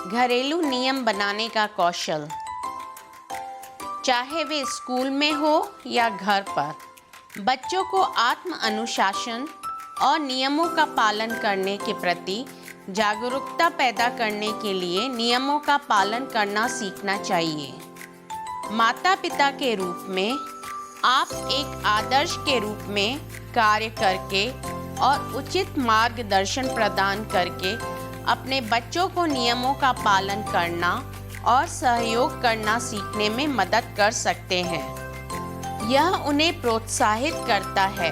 घरेलू नियम बनाने का कौशल, चाहे वे स्कूल में हो या घर पर, बच्चों को आत्म अनुशासन और नियमों का पालन करने के प्रति जागरूकता पैदा करने के लिए नियमों का पालन करना सीखना चाहिए। माता पिता के रूप में आप एक आदर्श के रूप में कार्य करके और उचित मार्गदर्शन प्रदान करके अपने बच्चों को नियमों का पालन करना और सहयोग करना सीखने में मदद कर सकते हैं। यह उन्हें प्रोत्साहित करता है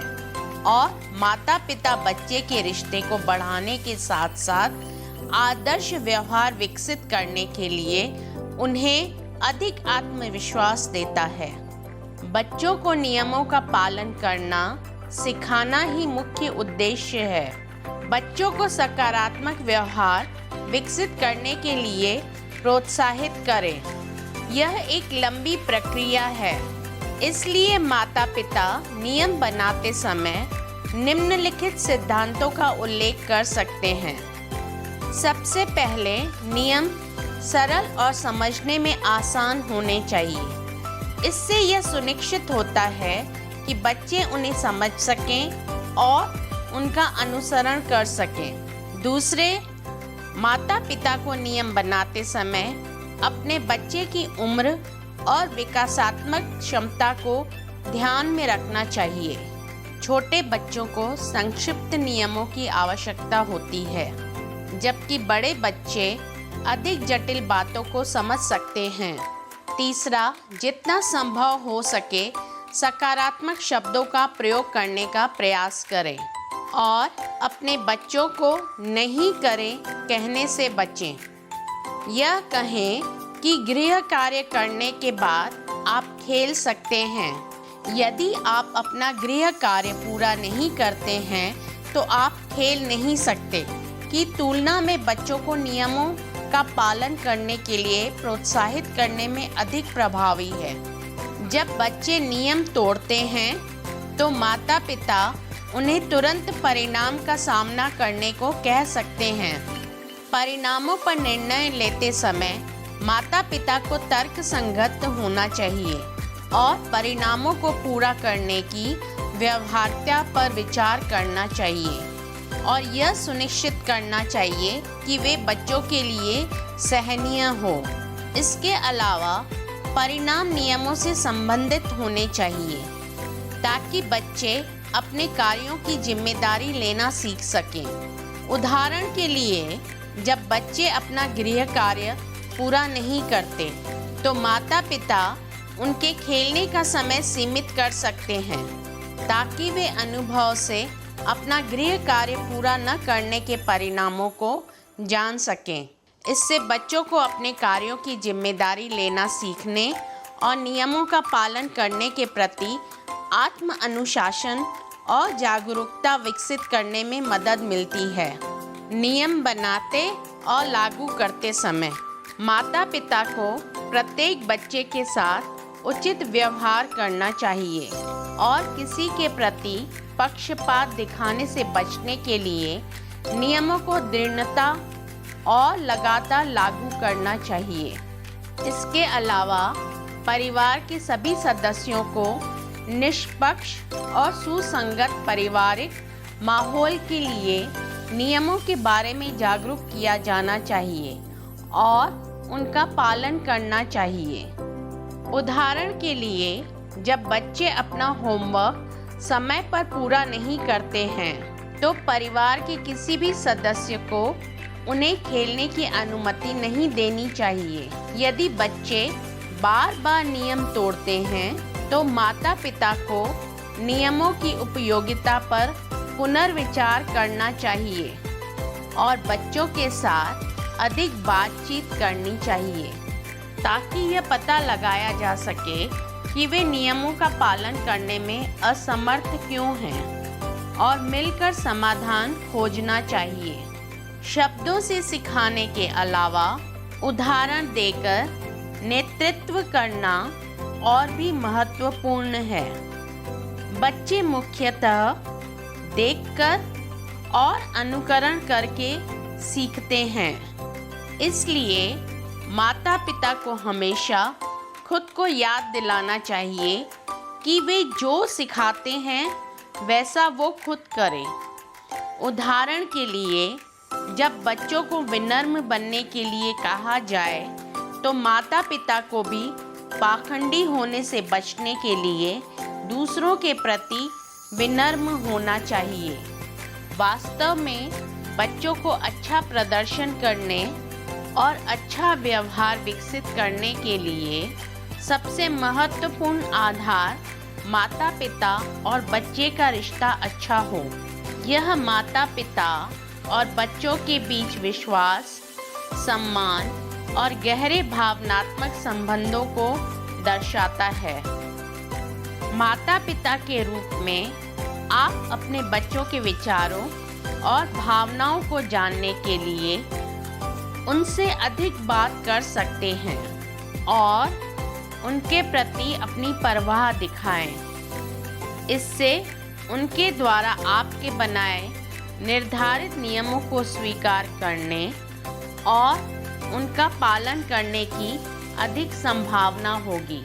और माता पिता बच्चे के रिश्ते को बढ़ाने के साथ साथ आदर्श व्यवहार विकसित करने के लिए उन्हें अधिक आत्मविश्वास देता है। बच्चों को नियमों का पालन करना सिखाना ही मुख्य उद्देश्य है। बच्चों को सकारात्मक व्यवहार विकसित करने के लिए प्रोत्साहित करें। यह एक लंबी प्रक्रिया है, इसलिए माता पिता नियम बनाते समय निम्नलिखित सिद्धांतों का उल्लेख कर सकते हैं। सबसे पहले, नियम सरल और समझने में आसान होने चाहिए। इससे यह सुनिश्चित होता है कि बच्चे उन्हें समझ सकें और उनका अनुसरण कर सकें। दूसरे, माता पिता को नियम बनाते समय अपने बच्चे की उम्र और विकासात्मक क्षमता को ध्यान में रखना चाहिए। छोटे बच्चों को संक्षिप्त नियमों की आवश्यकता होती है, जबकि बड़े बच्चे अधिक जटिल बातों को समझ सकते हैं। तीसरा, जितना संभव हो सके सकारात्मक शब्दों का प्रयोग करने का प्रयास करें और अपने बच्चों को नहीं करें कहने से बचें। यह कहें कि गृह कार्य करने के बाद आप खेल सकते हैं। यदि आप अपना गृह कार्य पूरा नहीं करते हैं तो आप खेल नहीं सकते की तुलना में बच्चों को नियमों का पालन करने के लिए प्रोत्साहित करने में अधिक प्रभावी है। जब बच्चे नियम तोड़ते हैं तो माता पिता उन्हें तुरंत परिणाम का सामना करने को कह सकते हैं। परिणामों पर निर्णय लेते समय माता पिता को तर्कसंगत होना चाहिए और परिणामों को पूरा करने की व्यवहार्यता पर विचार करना चाहिए और यह सुनिश्चित करना चाहिए कि वे बच्चों के लिए सहनीय हो। इसके अलावा परिणाम नियमों से संबंधित होने चाहिए ताकि बच्चे अपने कार्यों की जिम्मेदारी लेना सीख सकें। उदाहरण के लिए, जब बच्चे अपना गृह कार्य पूरा नहीं करते तो माता पिता उनके खेलने का समय सीमित कर सकते हैं ताकि वे अनुभव से अपना गृह कार्य पूरा न करने के परिणामों को जान सकें। इससे बच्चों को अपने कार्यों की जिम्मेदारी लेना सीखने और नियमों का पालन करने के प्रति आत्म अनुशासन और जागरूकता विकसित करने में मदद मिलती है। नियम बनाते और लागू करते समय माता पिता को प्रत्येक बच्चे के साथ उचित व्यवहार करना चाहिए और किसी के प्रति पक्षपात दिखाने से बचने के लिए नियमों को दृढ़ता और लगातार लागू करना चाहिए। इसके अलावा परिवार के सभी सदस्यों को निष्पक्ष और सुसंगत पारिवारिक माहौल के लिए नियमों के बारे में जागरूक किया जाना चाहिए और उनका पालन करना चाहिए। उदाहरण के लिए, जब बच्चे अपना होमवर्क समय पर पूरा नहीं करते हैं तो परिवार के किसी भी सदस्य को उन्हें खेलने की अनुमति नहीं देनी चाहिए। यदि बच्चे बार बार नियम तोड़ते हैं तो माता पिता को नियमों की उपयोगिता पर पुनर्विचार करना चाहिए और बच्चों के साथ अधिक बातचीत करनी चाहिए ताकि यह पता लगाया जा सके कि वे नियमों का पालन करने में असमर्थ क्यों हैं और मिलकर समाधान खोजना चाहिए। शब्दों से सिखाने के अलावा उदाहरण देकर नेतृत्व करना और भी महत्वपूर्ण है। बच्चे मुख्यतः देखकर और अनुकरण करके सीखते हैं। इसलिए माता पिता को हमेशा खुद को याद दिलाना चाहिए कि वे जो सिखाते हैं वैसा वो खुद करें। उदाहरण के लिए, जब बच्चों को विनम्र बनने के लिए कहा जाए तो माता पिता को भी पाखंडी होने से बचने के लिए दूसरों के प्रति विनम्र होना चाहिए। वास्तव में बच्चों को अच्छा प्रदर्शन करने और अच्छा व्यवहार विकसित करने के लिए सबसे महत्वपूर्ण आधार माता पिता और बच्चे का रिश्ता अच्छा हो। यह माता पिता और बच्चों के बीच विश्वास, सम्मान और गहरे भावनात्मक संबंधों को दर्शाता है। माता पिता के रूप में आप अपने बच्चों के विचारों और भावनाओं को जानने के लिए उनसे अधिक बात कर सकते हैं और उनके प्रति अपनी परवाह दिखाएं। इससे उनके द्वारा आपके बनाए निर्धारित नियमों को स्वीकार करने और उनका पालन करने की अधिक संभावना होगी।